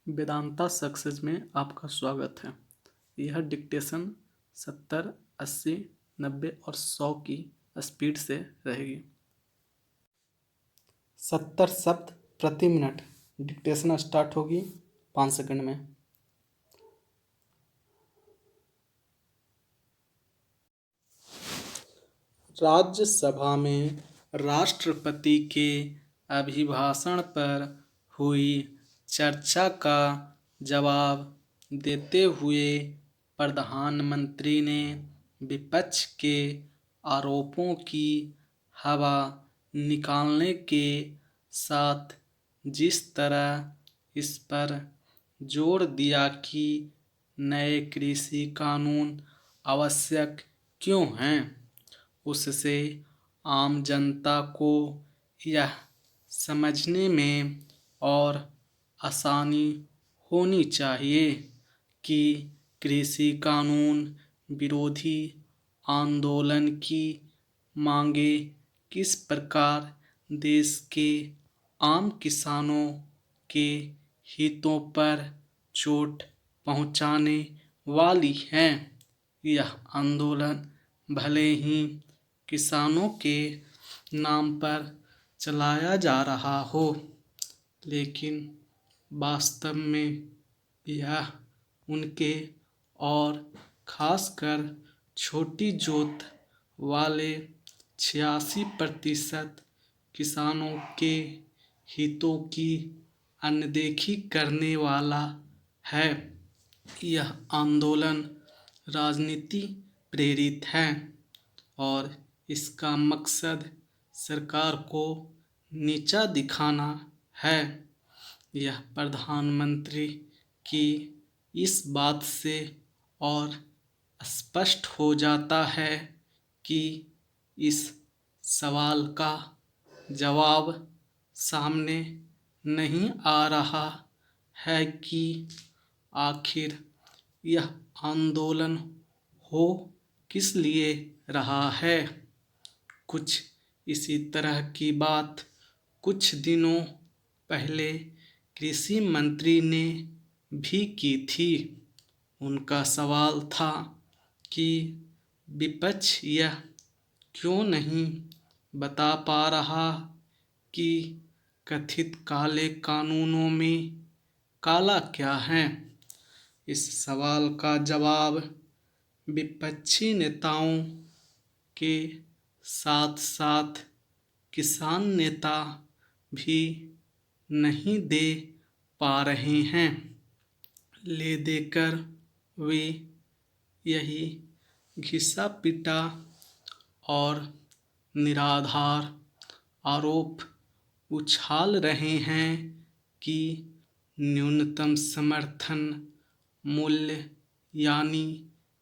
Vedanta success में आपका स्वागत है। यह डिक्टेशन 70, 80, 90 और 100 की स्पीड से रहेगी। 70 शब्द प्रति मिनट। डिक्टेशन स्टार्ट होगी 5 सेकंड में। राज्यसभा में राष्ट्रपति के अभिभाषण पर हुई चर्चा का जवाब देते हुए प्रधानमंत्री ने विपक्ष के आरोपों की हवा निकालने के साथ जिस तरह इस पर जोर दिया कि नए कृषि कानून आवश्यक क्यों हैं, उससे आम जनता को यह समझने में और आसानी होनी चाहिए कि कृषि कानून विरोधी आंदोलन की मांगें किस प्रकार देश के आम किसानों के हितों पर चोट पहुंचाने वाली हैं। यह आंदोलन भले ही किसानों के नाम पर चलाया जा रहा हो, लेकिन वास्तव में यह उनके और खासकर छोटी जोत वाले 86% किसानों के हितों की अनदेखी करने वाला है। यह आंदोलन राजनीति प्रेरित है और इसका मकसद सरकार को नीचा दिखाना है। यह प्रधानमंत्री की इस बात से और स्पष्ट हो जाता है कि इस सवाल का जवाब सामने नहीं आ रहा है कि आखिर यह आंदोलन हो किस लिए रहा है। कुछ इसी तरह की बात कुछ दिनों पहले कृषि मंत्री ने भी की थी। उनका सवाल था कि विपक्ष यह क्यों नहीं बता पा रहा कि कथित काले कानूनों में काला क्या है। इस सवाल का जवाब विपक्षी नेताओं के साथ साथ किसान नेता भी नहीं दे पा रहे हैं। ले देकर वे यही घिसा पिटा और निराधार आरोप उछाल रहे हैं कि न्यूनतम समर्थन मूल्य यानी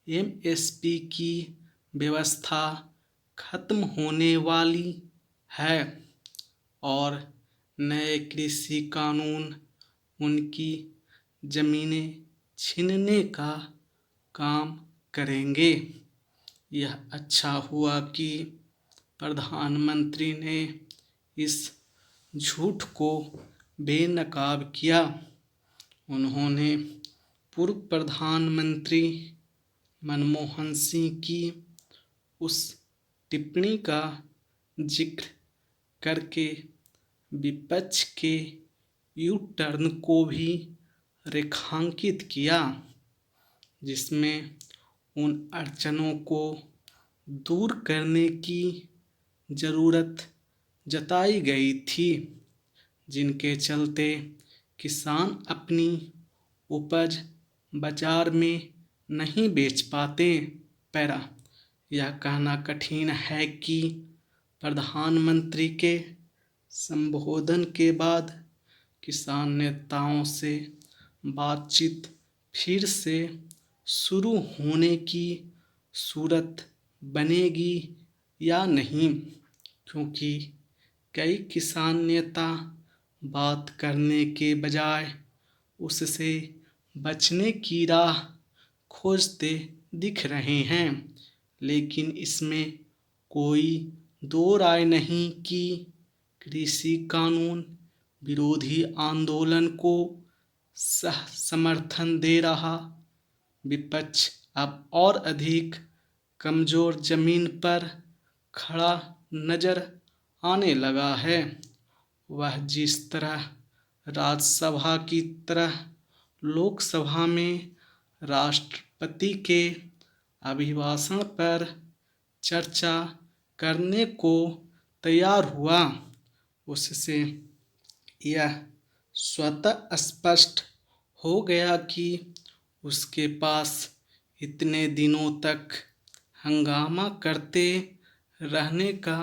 एमएसपी की व्यवस्था खत्म होने वाली है और नए कृषि कानून उनकी जमीनें छीनने का काम करेंगे। यह अच्छा हुआ कि प्रधानमंत्री ने इस झूठ को बेनकाब किया। उन्होंने पूर्व प्रधानमंत्री मनमोहन सिंह की उस टिप्पणी का जिक्र करके विपक्ष के यू टर्न को भी रेखांकित किया, जिसमें उन अड़चनों को दूर करने की जरूरत जताई गई थी जिनके चलते किसान अपनी उपज बाजार में नहीं बेच पाते। पैरा यह कहना कठिन है कि प्रधानमंत्री के संबोधन के बाद किसान नेताओं से बातचीत फिर से शुरू होने की सूरत बनेगी या नहीं, क्योंकि कई किसान नेता बात करने के बजाय उससे बचने की राह खोजते दिख रहे हैं। लेकिन इसमें कोई दो राय नहीं कि कृषि कानून विरोधी आंदोलन को सह समर्थन दे रहा विपक्ष अब और अधिक कमजोर जमीन पर खड़ा नजर आने लगा है। वह जिस तरह राज्यसभा की तरह लोकसभा में राष्ट्रपति के अभिभाषण पर चर्चा करने को तैयार हुआ, उससे यह स्वतः स्पष्ट हो गया कि उसके पास इतने दिनों तक हंगामा करते रहने का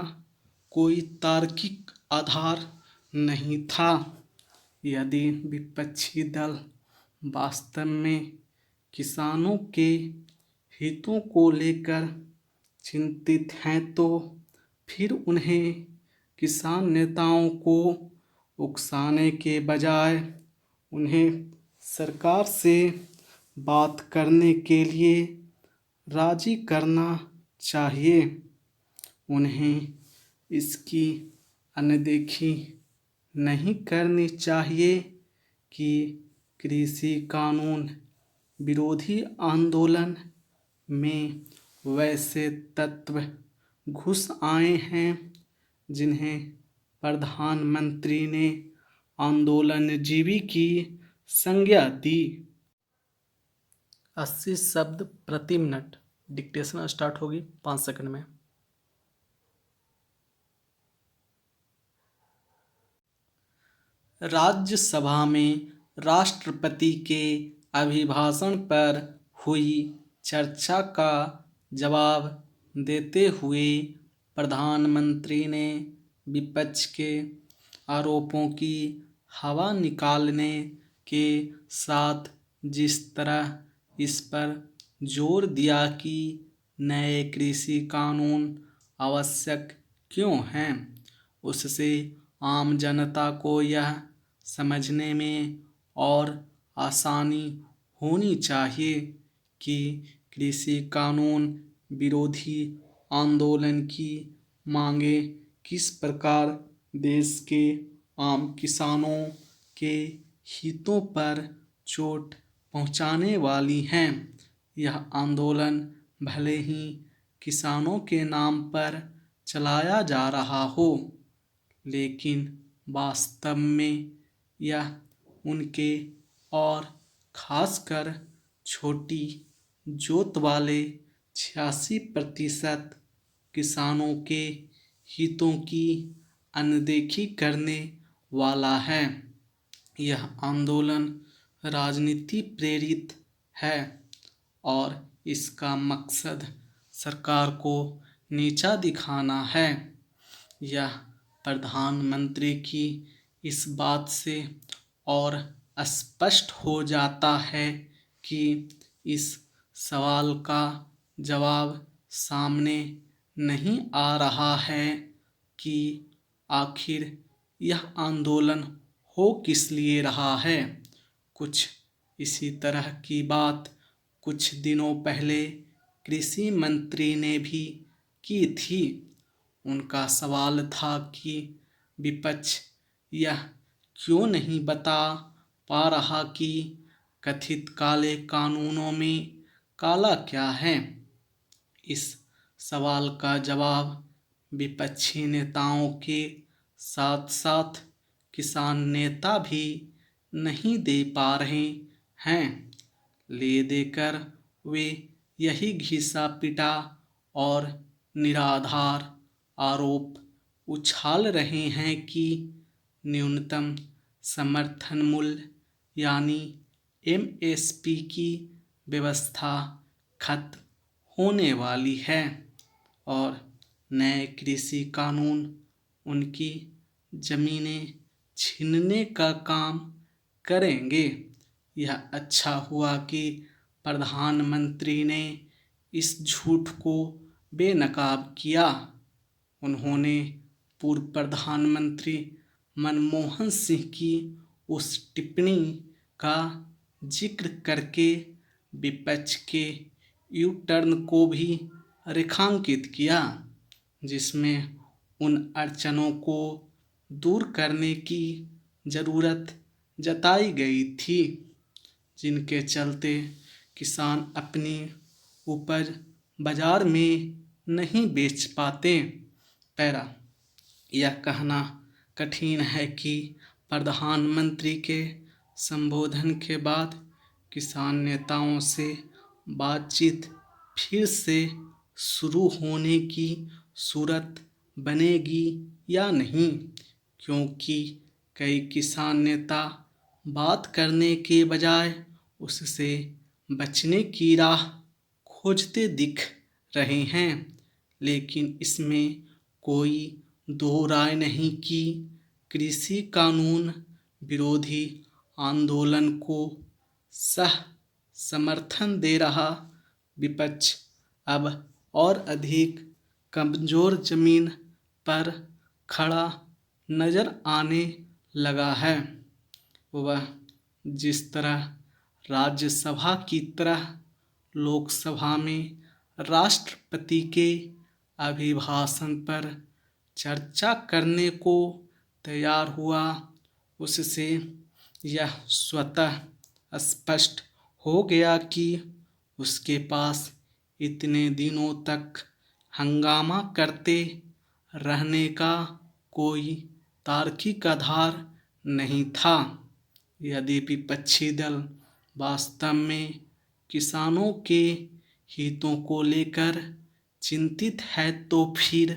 कोई तार्किक आधार नहीं था। यदि विपक्षी दल वास्तव में किसानों के हितों को लेकर चिंतित हैं तो फिर उन्हें किसान नेताओं को उकसाने के बजाय उन्हें सरकार से बात करने के लिए राजी करना चाहिए। उन्हें इसकी अनदेखी नहीं करनी चाहिए कि कृषि कानून विरोधी आंदोलन में वैसे तत्व घुस आए हैं जिन्हें प्रधानमंत्री ने आंदोलनजीवी की संज्ञा दी। 80 शब्द प्रति मिनट। डिक्टेशन स्टार्ट होगी 5 सेकंड में। राज्यसभा में राष्ट्रपति के अभिभाषण पर हुई चर्चा का जवाब देते हुए प्रधानमंत्री ने विपक्ष के आरोपों की हवा निकालने के साथ जिस तरह इस पर जोर दिया कि नए कृषि कानून आवश्यक क्यों हैं, उससे आम जनता को यह समझने में और आसानी होनी चाहिए कि कृषि कानून विरोधी आंदोलन की मांगें किस प्रकार देश के आम किसानों के हितों पर चोट पहुंचाने वाली हैं। यह आंदोलन भले ही किसानों के नाम पर चलाया जा रहा हो, लेकिन वास्तव में यह उनके और खासकर छोटी जोत वाले 86% किसानों के हितों की अनदेखी करने वाला है। यह आंदोलन राजनीति प्रेरित है और इसका मकसद सरकार को नीचा दिखाना है। यह प्रधानमंत्री की इस बात से और स्पष्ट हो जाता है कि इस सवाल का जवाब सामने नहीं आ रहा है कि आखिर यह आंदोलन हो किस लिए रहा है। कुछ इसी तरह की बात कुछ दिनों पहले कृषि मंत्री ने भी की थी। उनका सवाल था कि विपक्ष यह क्यों नहीं बता पा रहा कि कथित काले कानूनों में काला क्या है। इस सवाल का जवाब विपक्षी नेताओं के साथ साथ किसान नेता भी नहीं दे पा रहे हैं। ले देकर वे यही घिसा पिटा और निराधार आरोप उछाल रहे हैं कि न्यूनतम समर्थन मूल्य यानी MSP की व्यवस्था खत्म होने वाली है और नए कृषि कानून उनकी जमीनें छीनने का काम करेंगे। यह अच्छा हुआ कि प्रधानमंत्री ने इस झूठ को बेनकाब किया। उन्होंने पूर्व प्रधानमंत्री मनमोहन सिंह की उस टिप्पणी का जिक्र करके विपक्ष के यू टर्न को भी रेखांकित किया, जिसमें उन अड़चनों को दूर करने की ज़रूरत जताई गई थी, जिनके चलते किसान अपनी उपज बाजार में नहीं बेच पाते। पैरा, यह कहना कठिन है कि प्रधानमंत्री के संबोधन के बाद किसान नेताओं से बातचीत फिर से शुरू होने की सूरत बनेगी या नहीं, क्योंकि कई किसान नेता बात करने के बजाय उससे बचने की राह खोजते दिख रहे हैं। लेकिन इसमें कोई दो राय नहीं कि कृषि कानून विरोधी आंदोलन को सह समर्थन दे रहा विपक्ष अब और अधिक कमजोर जमीन पर खड़ा नजर आने लगा है। वह जिस तरह राज्यसभा की तरह लोकसभा में राष्ट्रपति के अभिभाषण पर चर्चा करने को तैयार हुआ, उससे यह स्वतः स्पष्ट हो गया कि उसके पास इतने दिनों तक हंगामा करते रहने का कोई तार्किक आधार नहीं था। यदि विपक्षी दल वास्तव में किसानों के हितों को लेकर चिंतित है तो फिर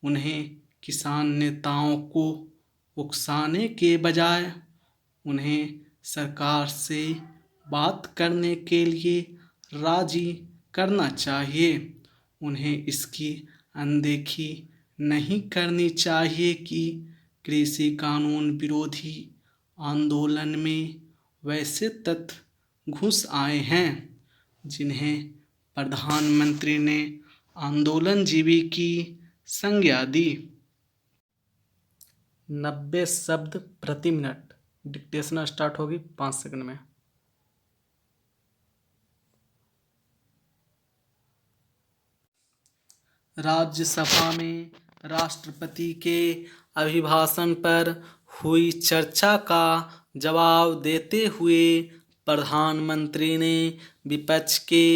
उन्हें किसान नेताओं को उकसाने के बजाय उन्हें सरकार से बात करने के लिए राजी करना चाहिए। उन्हें इसकी अनदेखी नहीं करनी चाहिए कि कृषि कानून विरोधी आंदोलन में वैसे तत्व घुस आए हैं जिन्हें प्रधानमंत्री ने आंदोलनजीवी की संज्ञा दी। 90 शब्द प्रति मिनट। डिक्टेशन स्टार्ट होगी 5 सेकंड में। राज्यसभा में राष्ट्रपति के अभिभाषण पर हुई चर्चा का जवाब देते हुए प्रधानमंत्री ने विपक्ष के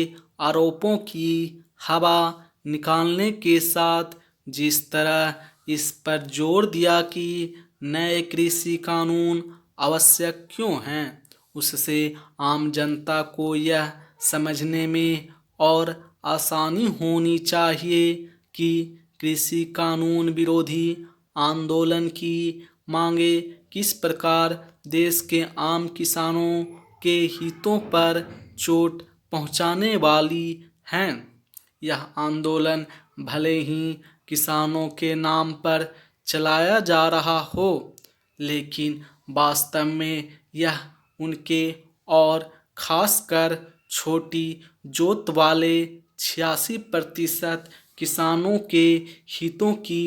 आरोपों की हवा निकालने के साथ जिस तरह इस पर जोर दिया कि नए कृषि कानून आवश्यक क्यों हैं, उससे आम जनता को यह समझने में और आसानी होनी चाहिए कि कृषि कानून विरोधी आंदोलन की मांगे किस प्रकार देश के आम किसानों के हितों पर चोट पहुंचाने वाली हैं। यह आंदोलन भले ही किसानों के नाम पर चलाया जा रहा हो, लेकिन वास्तव में यह उनके और खासकर छोटी जोत वाले 86% किसानों के हितों की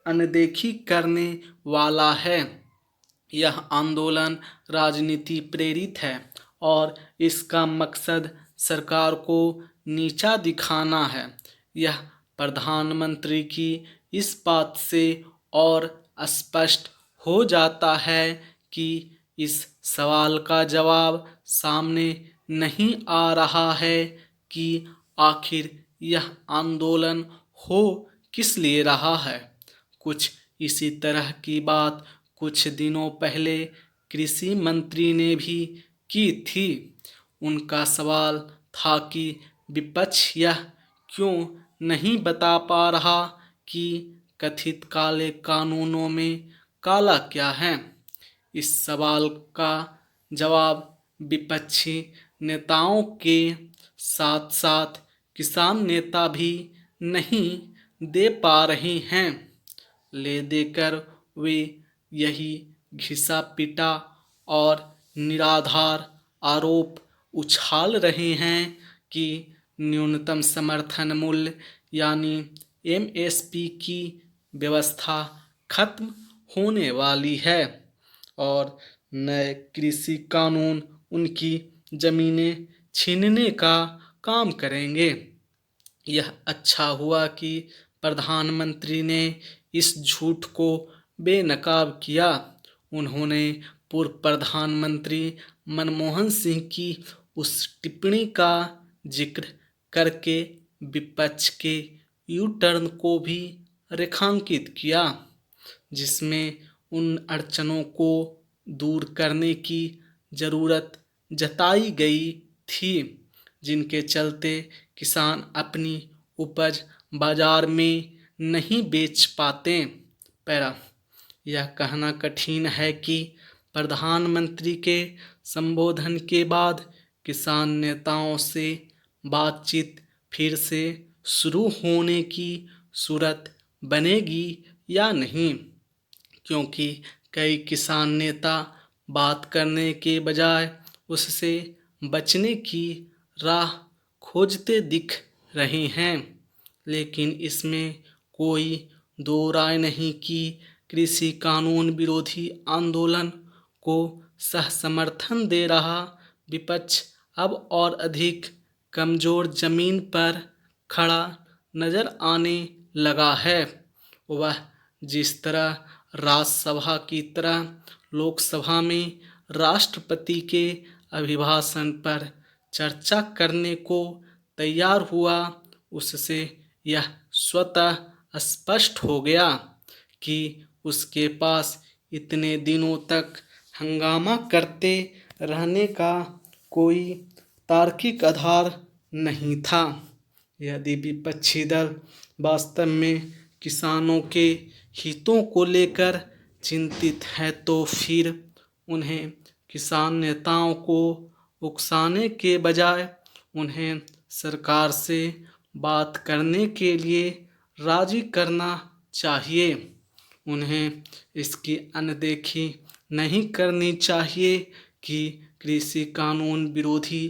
अनदेखी करने वाला है। यह आंदोलन राजनीति प्रेरित है और इसका मकसद सरकार को नीचा दिखाना है। यह प्रधानमंत्री की इस बात से और स्पष्ट हो जाता है कि इस सवाल का जवाब सामने नहीं आ रहा है कि आखिर यह आंदोलन हो किस लिए रहा है। कुछ इसी तरह की बात कुछ दिनों पहले कृषि मंत्री ने भी की थी। उनका सवाल था कि विपक्ष यह क्यों नहीं बता पा रहा कि कथित काले कानूनों में काला क्या है। इस सवाल का जवाब विपक्षी नेताओं के साथ साथ किसान नेता भी नहीं दे पा रहे हैं। ले देकर वे यही घिसा पिटा और निराधार आरोप उछाल रहे हैं कि न्यूनतम समर्थन मूल्य यानी MSP की व्यवस्था खत्म होने वाली है और नए कृषि कानून उनकी जमीनें छीनने का काम करेंगे। यह अच्छा हुआ कि प्रधानमंत्री ने इस झूठ को बेनकाब किया। उन्होंने पूर्व प्रधानमंत्री मनमोहन सिंह की उस टिप्पणी का जिक्र करके विपक्ष के यू टर्न को भी रेखांकित किया, जिसमें उन अड़चनों को दूर करने की जरूरत जताई गई थी जिनके चलते किसान अपनी उपज बाजार में नहीं बेच पाते। पैरा यह कहना कठिन है कि प्रधानमंत्री के संबोधन के बाद किसान नेताओं से बातचीत फिर से शुरू होने की सूरत बनेगी या नहीं, क्योंकि कई किसान नेता बात करने के बजाय उससे बचने की राह खोजते दिख रहे हैं। लेकिन इसमें कोई दो राय नहीं कि कृषि कानून विरोधी आंदोलन को सह समर्थन दे रहा विपक्ष अब और अधिक कमजोर जमीन पर खड़ा नजर आने लगा है। वह जिस तरह राज्यसभा की तरह लोकसभा में राष्ट्रपति के अभिभाषण पर चर्चा करने को तैयार हुआ, उससे यह स्वतः स्पष्ट हो गया कि उसके पास इतने दिनों तक हंगामा करते रहने का कोई तार्किक आधार नहीं था। यदि विपक्षी दल वास्तव में किसानों के हितों को लेकर चिंतित है तो फिर उन्हें किसान नेताओं को उकसाने के बजाय उन्हें सरकार से बात करने के लिए राजी करना चाहिए। उन्हें इसकी अनदेखी नहीं करनी चाहिए कि कृषि कानून विरोधी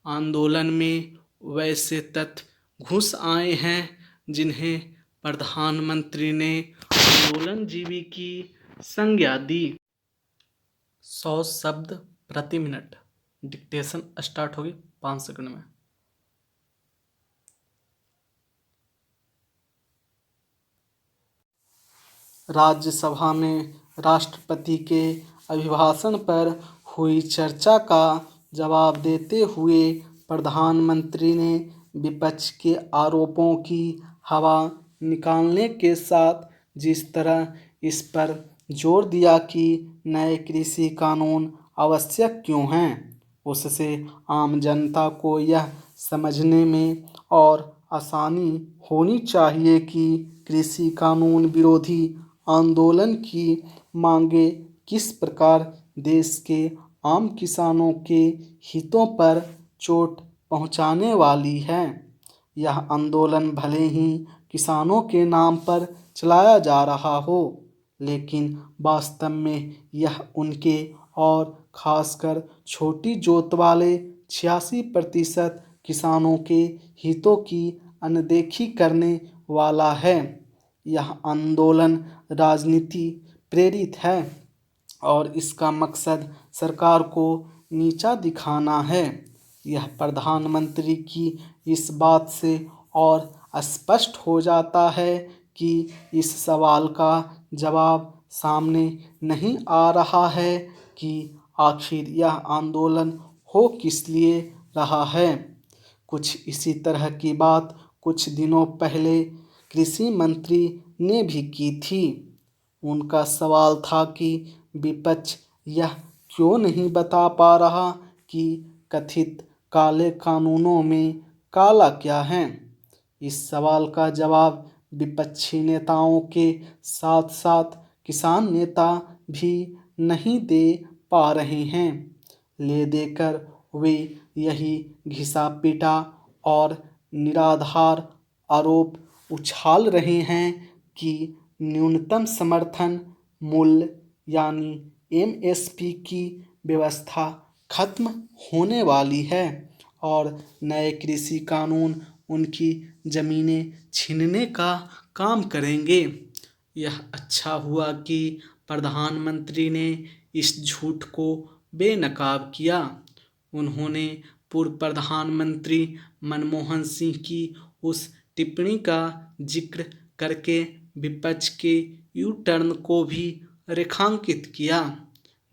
आंदोलन में वैसे तत्व घुस आए हैं जिन्हें प्रधानमंत्री ने आंदोलनजीवी की संज्ञा दी। 100 शब्द प्रति मिनट। डिक्टेशन स्टार्ट होगी 5 सेकंड में। राज्यसभा में राष्ट्रपति के अभिभाषण पर हुई चर्चा का जवाब देते हुए प्रधानमंत्री ने विपक्ष के आरोपों की हवा निकालने के साथ जिस तरह इस पर जोर दिया कि नए कृषि कानून आवश्यक क्यों हैं, उससे आम जनता को यह समझने में और आसानी होनी चाहिए कि कृषि कानून विरोधी आंदोलन की मांगें किस प्रकार देश के आम किसानों के हितों पर चोट पहुंचाने वाली है। यह आंदोलन भले ही किसानों के नाम पर चलाया जा रहा हो, लेकिन वास्तव में यह उनके और खासकर छोटी जोत वाले 86% किसानों के हितों की अनदेखी करने वाला है। यह आंदोलन राजनीति प्रेरित है और इसका मकसद सरकार को नीचा दिखाना है। यह प्रधानमंत्री की इस बात से और स्पष्ट हो जाता है कि इस सवाल का जवाब सामने नहीं आ रहा है कि आखिर यह आंदोलन हो किस लिए रहा है। कुछ इसी तरह की बात कुछ दिनों पहले कृषि मंत्री ने भी की थी। उनका सवाल था कि विपक्ष यह क्यों नहीं बता पा रहा कि कथित काले कानूनों में काला क्या है। इस सवाल का जवाब विपक्षी नेताओं के साथ साथ किसान नेता भी नहीं दे पा रहे हैं। ले देकर वे यही घिसा पिटा और निराधार आरोप उछाल रहे हैं कि न्यूनतम समर्थन मूल्य यानी एमएसपी की व्यवस्था खत्म होने वाली है और नए कृषि कानून उनकी जमीनें छीनने का काम करेंगे। यह अच्छा हुआ कि प्रधानमंत्री ने इस झूठ को बेनकाब किया। उन्होंने पूर्व प्रधानमंत्री मनमोहन सिंह की उस टिप्पणी का जिक्र करके विपक्ष के यू टर्न को भी रेखांकित किया,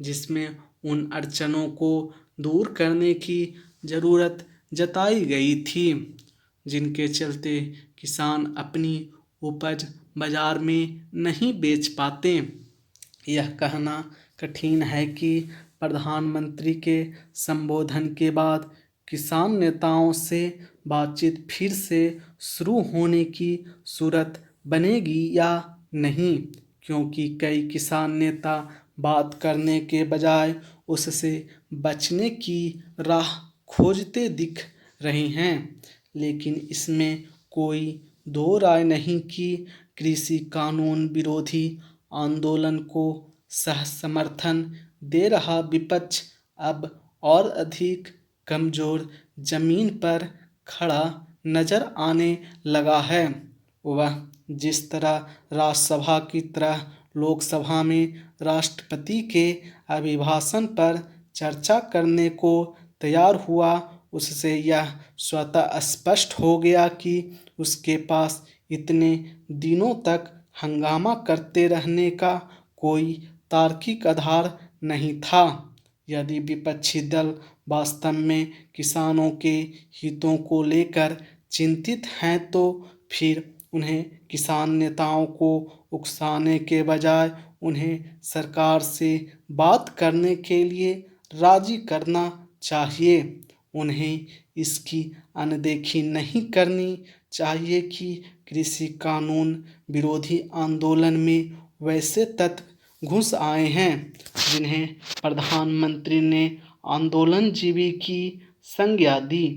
जिसमें उन अड़चनों को दूर करने की ज़रूरत जताई गई थी, जिनके चलते किसान अपनी उपज बाजार में नहीं बेच पाते। यह कहना कठिन है कि प्रधानमंत्री के संबोधन के बाद किसान नेताओं से बातचीत फिर से शुरू होने की सूरत बनेगी या नहीं, क्योंकि कई किसान नेता बात करने के बजाय उससे बचने की राह खोजते दिख रहे हैं। लेकिन इसमें कोई दो राय नहीं कि कृषि कानून विरोधी आंदोलन को सह समर्थन दे रहा विपक्ष अब और अधिक कमजोर जमीन पर खड़ा नजर आने लगा है। वह जिस तरह राज्यसभा की तरह लोकसभा में राष्ट्रपति के अभिभाषण पर चर्चा करने को तैयार हुआ, उससे यह स्वतः स्पष्ट हो गया कि उसके पास इतने दिनों तक हंगामा करते रहने का कोई तार्किक आधार नहीं था। यदि विपक्षी दल वास्तव में किसानों के हितों को लेकर चिंतित हैं तो फिर उन्हें किसान नेताओं को उकसाने के बजाय उन्हें सरकार से बात करने के लिए राजी करना चाहिए। उन्हें इसकी अनदेखी नहीं करनी चाहिए कि कृषि कानून विरोधी आंदोलन में वैसे तत्व घुस आए हैं जिन्हें प्रधानमंत्री ने आंदोलनजीवी की संज्ञा दी।